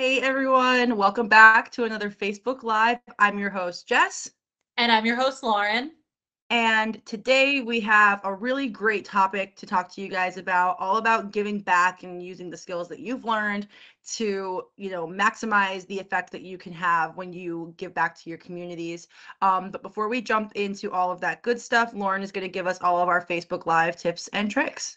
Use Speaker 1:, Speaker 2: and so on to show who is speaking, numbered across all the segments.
Speaker 1: Hey everyone, welcome back to another Facebook Live. I'm your host, Jess.
Speaker 2: And I'm your host, Lauren.
Speaker 1: And today we have a really great topic to talk to you guys about, all about giving back and using the skills that you've learned to, maximize the effect that you can have when you give back to your communities. But before we jump into all of that good stuff, Lauren is going to give us all of our Facebook Live tips and tricks.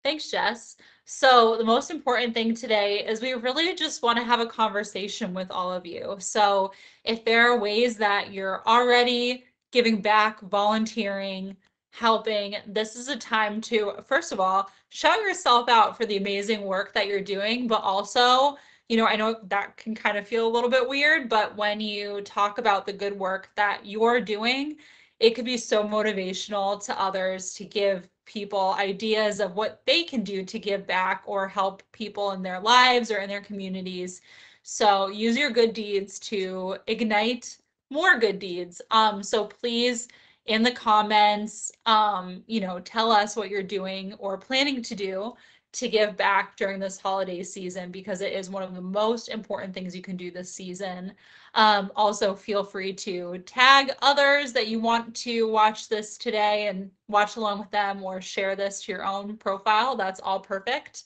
Speaker 2: Thanks, Jess. So, the most important thing today is we really just want to have a conversation with all of you. So, if there are ways that you're already giving back, volunteering, helping, this is a time to, first of all, shout yourself out for the amazing work that you're doing, but also, I know that can kind of feel a little bit weird, but when you talk about the good work that you're doing, it could be so motivational to others to give people ideas of what they can do to give back or help people in their lives or in their communities. So use your good deeds to ignite more good deeds. So please in the comments, tell us what you're doing or planning to do to give back during this holiday season because it is one of the most important things you can do this season. Also, feel free to tag others that you want to watch this today and watch along with them or share this to your own profile. That's all perfect.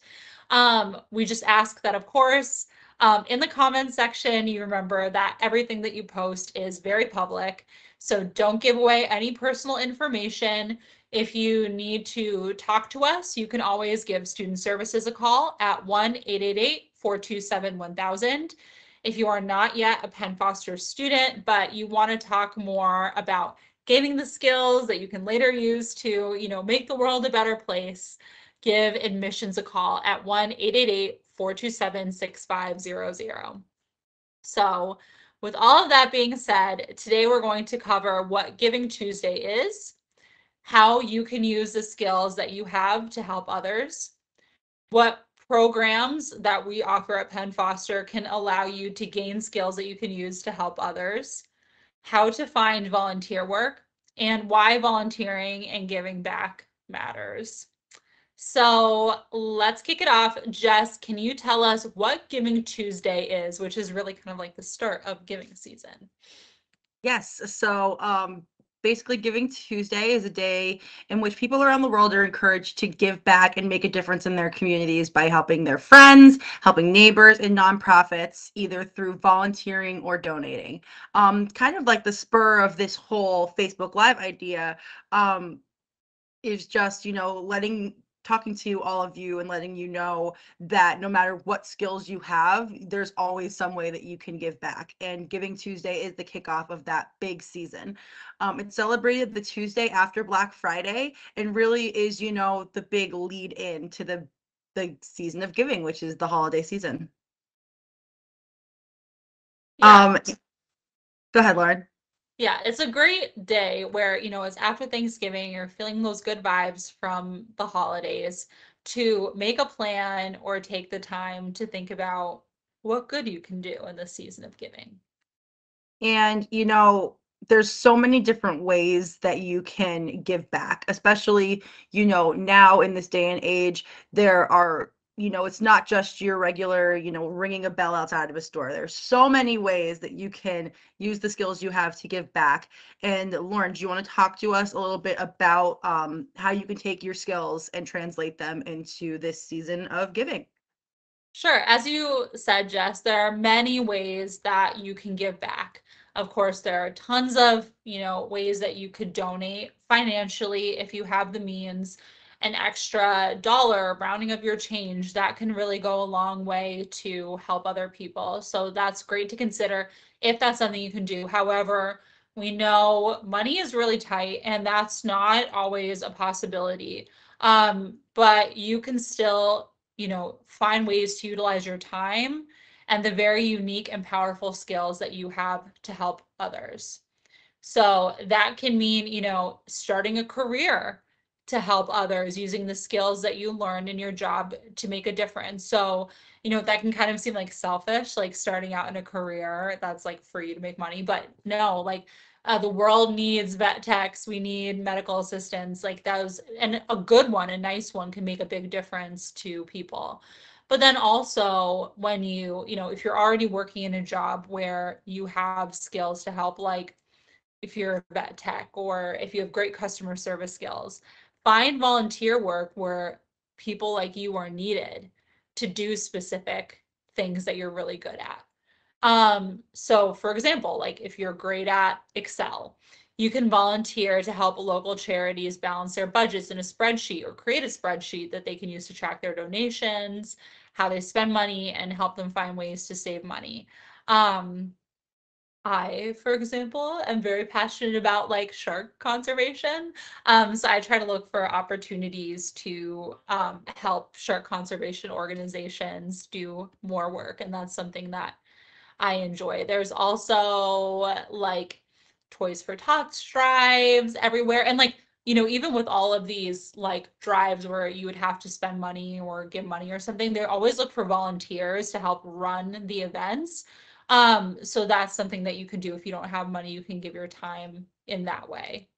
Speaker 2: We just ask that, of course, in the comments section, you remember that everything that you post is very public. So don't give away any personal information. If you need to talk to us, you can always give Student Services a call at 1-888-427-1000. If you are not yet a Penn Foster student, but you want to talk more about gaining the skills that you can later use to, make the world a better place, give admissions a call at 1-888-427-6500. So, with all of that being said, today we're going to cover what Giving Tuesday is, how you can use the skills that you have to help others, what programs that we offer at Penn Foster can allow you to gain skills that you can use to help others, how to find volunteer work, and why volunteering and giving back matters. So let's kick it off. Jess, can you tell us what Giving Tuesday is, which is really kind of like the start of giving season?
Speaker 1: Yes. Basically, Giving Tuesday is a day in which people around the world are encouraged to give back and make a difference in their communities by helping their friends, helping neighbors, and nonprofits, either through volunteering or donating. Kind of like the spur of this whole Facebook Live idea. Is just, letting talking to all of you and letting you know that no matter what skills you have, there's always some way that you can give back. And Giving Tuesday is the kickoff of that big season. It's celebrated the Tuesday after Black Friday and really is, the big lead in to the season of giving, which is the holiday season.
Speaker 2: Yeah.
Speaker 1: Go ahead, Lauren.
Speaker 2: Yeah, it's a great day where, it's after Thanksgiving, you're feeling those good vibes from the holidays to make a plan or take the time to think about what good you can do in the season of giving.
Speaker 1: And, there's so many different ways that you can give back, especially, now in this day and age, there are, it's not just your regular, ringing a bell outside of a store. There's so many ways that you can use the skills you have to give back. And Lauren, do you want to talk to us a little bit about how you can take your skills and translate them into this season of giving?
Speaker 2: Sure. As you said, Jess, there are many ways that you can give back. Of course, there are tons of, ways that you could donate financially if you have the means. An extra dollar, rounding of your change, that can really go a long way to help other people. So that's great to consider if that's something you can do. However, we know money is really tight and that's not always a possibility. But you can still find ways to utilize your time and the very unique and powerful skills that you have to help others. So that can mean, starting a career to help others using the skills that you learned in your job to make a difference. So, that can kind of seem like selfish, like starting out in a career that's like for you to make money. But no, like the world needs vet techs, we need medical assistants, like those, and a good one, a nice one can make a big difference to people. But then also when if you're already working in a job where you have skills to help, like if you're a vet tech or if you have great customer service skills, find volunteer work where people like you are needed to do specific things that you're really good at. So for example, like if you're great at Excel, you can volunteer to help local charities balance their budgets in a spreadsheet or create a spreadsheet that they can use to track their donations, how they spend money, and help them find ways to save money. Um, I, for example, am very passionate about like shark conservation. So I try to look for opportunities to help shark conservation organizations do more work, and that's something that I enjoy. There's also like Toys for Tots drives everywhere. And like, even with all of these like drives where you would have to spend money or give money or something, they always look for volunteers to help run the events. So that's something that you can do if you don't have money, you can give your time in that way.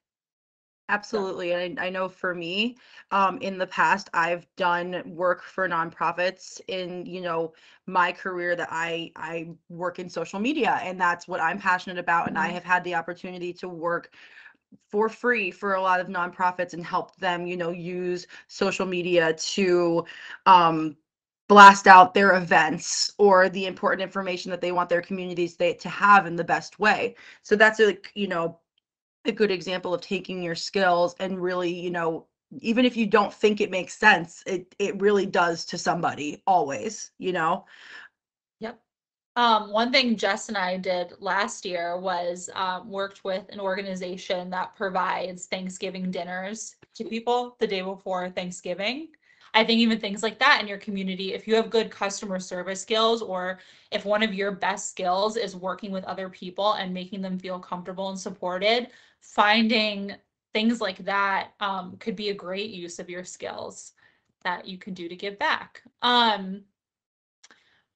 Speaker 2: So,
Speaker 1: Absolutely. And I know for me, in the past, I've done work for nonprofits in, my career that I work in social media, and that's what I'm passionate about. And I
Speaker 2: mhm.
Speaker 1: have had the opportunity to work for free for a lot of nonprofits and help them, use social media to um, blast out their events or the important information that they want their communities to have in the best way. So that's a good example of taking your skills and really, even if you don't think it makes sense, it really does to somebody always.
Speaker 2: Yep. One thing Jess and I did last year was worked with an organization that provides Thanksgiving dinners to people the day before Thanksgiving. I think even things like that in your community, if you have good customer service skills, or if one of your best skills is working with other people and making them feel comfortable and supported, finding things like that could be a great use of your skills that you can do to give back.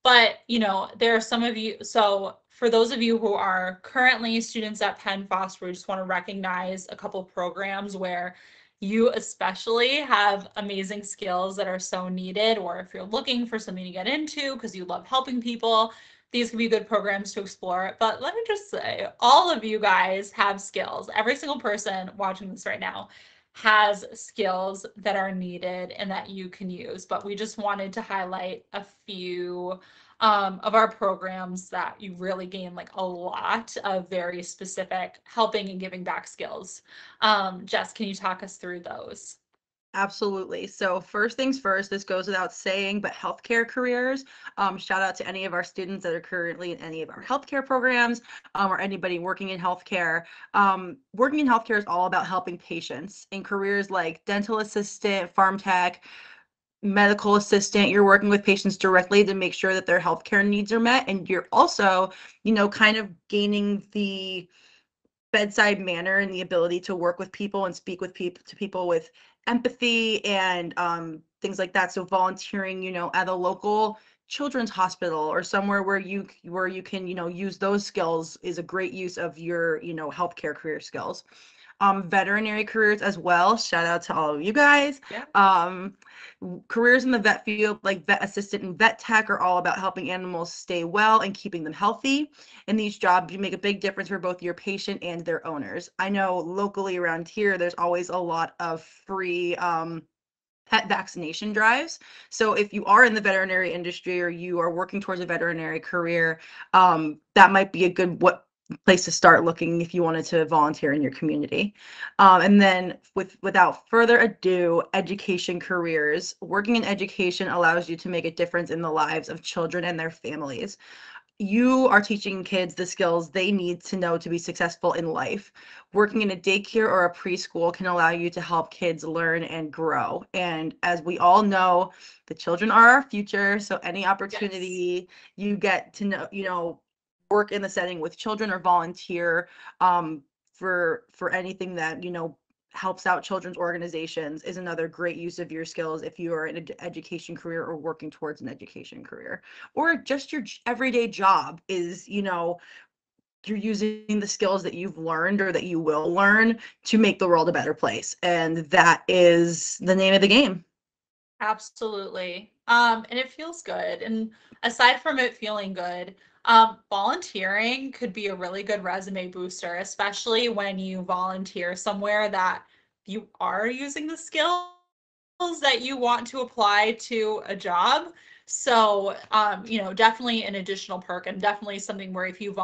Speaker 2: But, there are some of you, so for those of you who are currently students at Penn Foster, we just want to recognize a couple programs where you especially have amazing skills that are so needed, or if you're looking for something to get into because you love helping people, these can be good programs to explore. But let me just say, all of you guys have skills. Every single person watching this right now has skills that are needed and that you can use. But we just wanted to highlight a few of our programs that you really gain like a lot of very specific helping and giving back skills. Jess, can you talk us through those?
Speaker 1: Absolutely. So first things first, this goes without saying, but healthcare careers, shout out to any of our students that are currently in any of our healthcare programs, or anybody working in healthcare. Working in healthcare is all about helping patients in careers like dental assistant, farm tech, medical assistant. You're working with patients directly to make sure that their healthcare needs are met. And you're also, kind of gaining the bedside manner and the ability to work with people and speak with people with empathy and things like that. So volunteering, at a local children's hospital or somewhere where you can, use those skills is a great use of your, healthcare career skills. Veterinary careers as well. Shout out to all of you guys.
Speaker 2: Yeah.
Speaker 1: Um, Careers in the vet field, like vet assistant and vet tech, are all about helping animals stay well and keeping them healthy. In these jobs, you make a big difference for both your patient and their owners. I know locally around here, there's always a lot of free pet vaccination drives. So if you are in the veterinary industry or you are working towards a veterinary career, that might be a good place to start looking if you wanted to volunteer in your community. And then without further ado, education careers. Working in education allows you to make a difference in the lives of children and their families. You are teaching kids the skills they need to know to be successful in life. Working in a daycare or a preschool can allow you to help kids learn and grow. And as we all know, the children are our future. So any
Speaker 2: Yes.
Speaker 1: opportunity you get to know, work in the setting with children or volunteer for anything that, helps out children's organizations is another great use of your skills if you are in an education career or working towards an education career, or just your everyday job is, you're using the skills that you've learned or that you will learn to make the world a better place. And that is the name of the game.
Speaker 2: Absolutely. And it feels good. And aside from it feeling good, volunteering could be a really good resume booster, especially when you volunteer somewhere that you are using the skills that you want to apply to a job. So, definitely an additional perk and definitely something where if you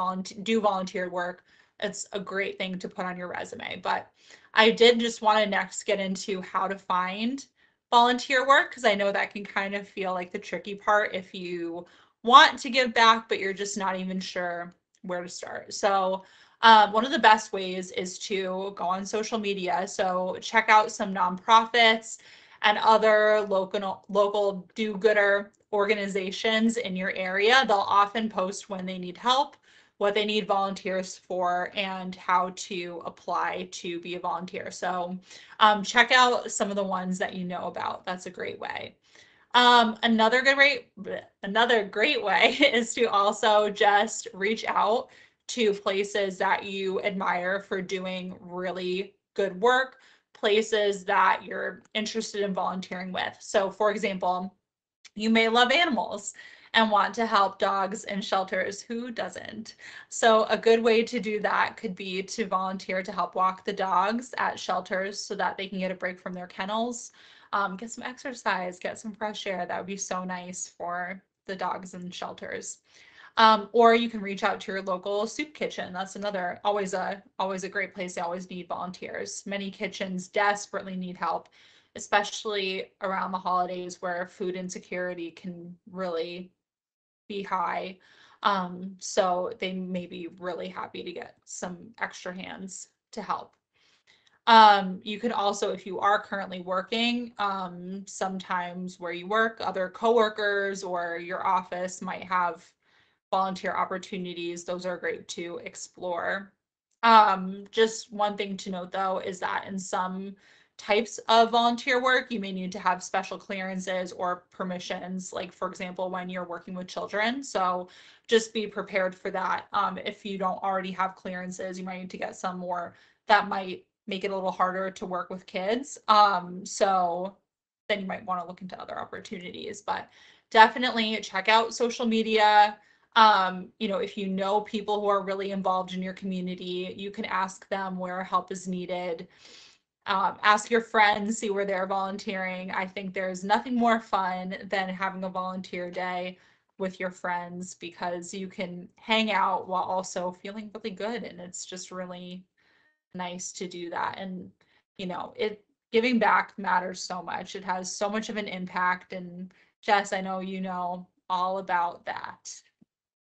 Speaker 2: do volunteer work, it's a great thing to put on your resume. But I did just want to next get into how to find volunteer work because I know that can kind of feel like the tricky part if you want to give back, but you're just not even sure where to start. So, one of the best ways is to go on social media. So, check out some nonprofits and other local do-gooder organizations in your area. They'll often post when they need help, what they need volunteers for, and how to apply to be a volunteer. So check out some of the ones that you know about. That's a great way. Another great way is to also just reach out to places that you admire for doing really good work, places that you're interested in volunteering with. So, for example, you may love animals and want to help dogs in shelters. Who doesn't? So, a good way to do that could be to volunteer to help walk the dogs at shelters so that they can get a break from their kennels, get some exercise, get some fresh air. That would be so nice for the dogs in shelters. Or you can reach out to your local soup kitchen. That's another always a great place. They always need volunteers. Many kitchens desperately need help, especially around the holidays where food insecurity can really be high. So they may be really happy to get some extra hands to help. You can also, if you are currently working, sometimes where you work, other coworkers or your office might have volunteer opportunities. Those are great to explore. Just one thing to note though is that in some types of volunteer work, you may need to have special clearances or permissions, like for example, when you're working with children. So just be prepared for that. If you don't already have clearances, you might need to get some more that might make it a little harder to work with kids. So then you might want to look into other opportunities, but definitely check out social media. If you know people who are really involved in your community, you can ask them where help is needed. Ask your friends, see where they're volunteering. I think there's nothing more fun than having a volunteer day with your friends because you can hang out while also feeling really good. And it's just really nice to do that. And, it giving back matters so much. It has so much of an impact. And Jess, I know you know all about that.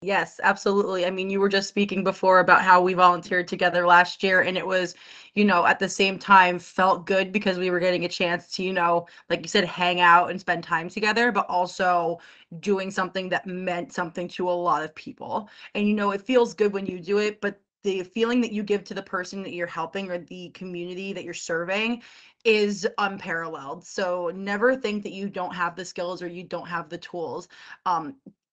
Speaker 1: Yes, absolutely. I mean, you were just speaking before about how we volunteered together last year, and it was, at the same time felt good because we were getting a chance to, like you said, hang out and spend time together, but also doing something that meant something to a lot of people. And, it feels good when you do it, but the feeling that you give to the person that you're helping or the community that you're serving is unparalleled. So never think that you don't have the skills or you don't have the tools.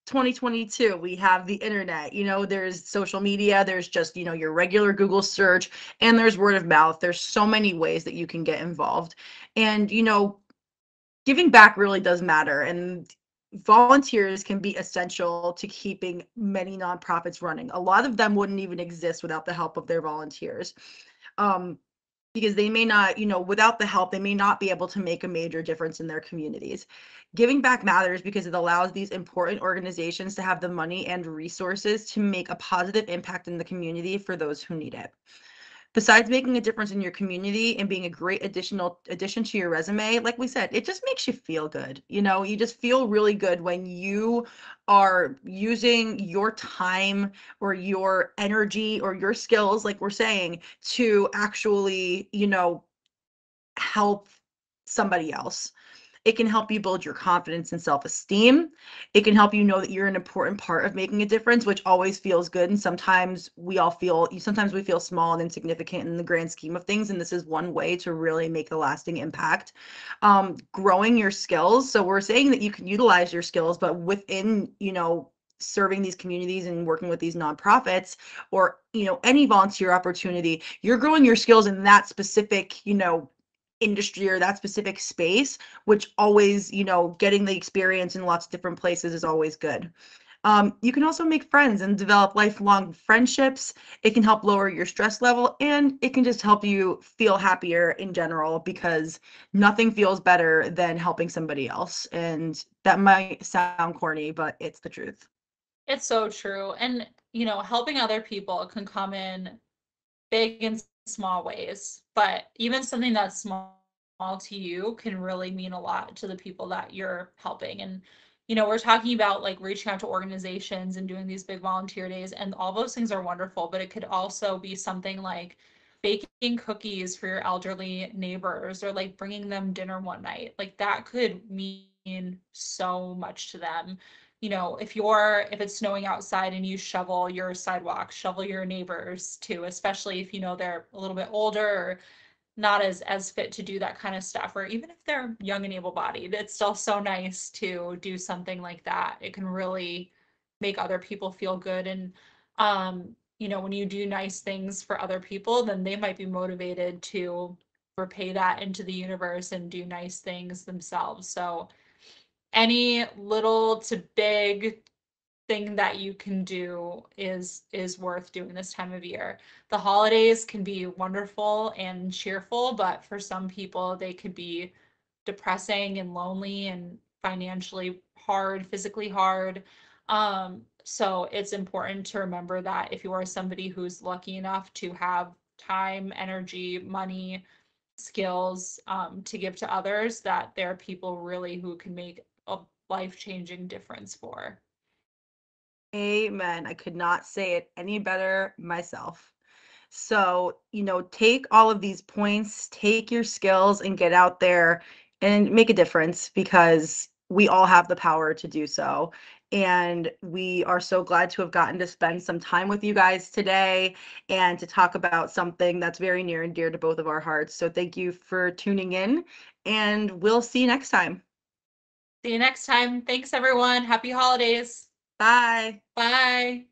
Speaker 1: 2022, we have the internet, there's social media, there's just, your regular Google search, and there's word of mouth. There's so many ways that you can get involved. And, giving back really does matter. And volunteers can be essential to keeping many nonprofits running. A lot of them wouldn't even exist without the help of their volunteers. Um, because they may not, without the help, they may not be able to make a major difference in their communities. Giving back matters because it allows these important organizations to have the money and resources to make a positive impact in the community for those who need it. Besides making a difference in your community and being a great addition to your resume, like we said, it just makes you feel good. You just feel really good when you are using your time or your energy or your skills, like we're saying, to actually, help somebody else. It can help you build your confidence and self-esteem. It can help you know that you're an important part of making a difference, which always feels good. And sometimes we feel small and insignificant in the grand scheme of things. And this is one way to really make a lasting impact. Growing your skills. So we're saying that you can utilize your skills, but within, serving these communities and working with these nonprofits or, any volunteer opportunity, you're growing your skills in that specific, industry or that specific space, which always, getting the experience in lots of different places is always good. You can also make friends and develop lifelong friendships. It can help lower your stress level and it can just help you feel happier in general because nothing feels better than helping somebody else. And that might sound corny, but it's the truth.
Speaker 2: It's so true. And, helping other people can come in big and small ways, but even something that's small to you can really mean a lot to the people that you're helping. And, we're talking about like reaching out to organizations and doing these big volunteer days, and all those things are wonderful, but it could also be something like baking cookies for your elderly neighbors or like bringing them dinner one night. Like that could mean so much to them. If it's snowing outside and you shovel your sidewalk, shovel your neighbors too, especially if they're a little bit older or not as fit to do that kind of stuff, or even if they're young and able-bodied, it's still so nice to do something like that. It can really make other people feel good. And when you do nice things for other people, then they might be motivated to repay that into the universe and do nice things themselves. So any little to big thing that you can do is worth doing this time of year. The holidays can be wonderful and cheerful, but for some people they could be depressing and lonely and financially hard, physically hard. So it's important to remember that if you are somebody who's lucky enough to have time, energy, money, skills to give to others, that there are people really who can make a life-changing difference for.
Speaker 1: Amen. I could not say it any better myself. So, take all of these points, take your skills and get out there and make a difference because we all have the power to do so. And we are so glad to have gotten to spend some time with you guys today and to talk about something that's very near and dear to both of our hearts. So, thank you for tuning in, and we'll see you next time.
Speaker 2: See you next time. Thanks, everyone. Happy holidays.
Speaker 1: Bye.
Speaker 2: Bye.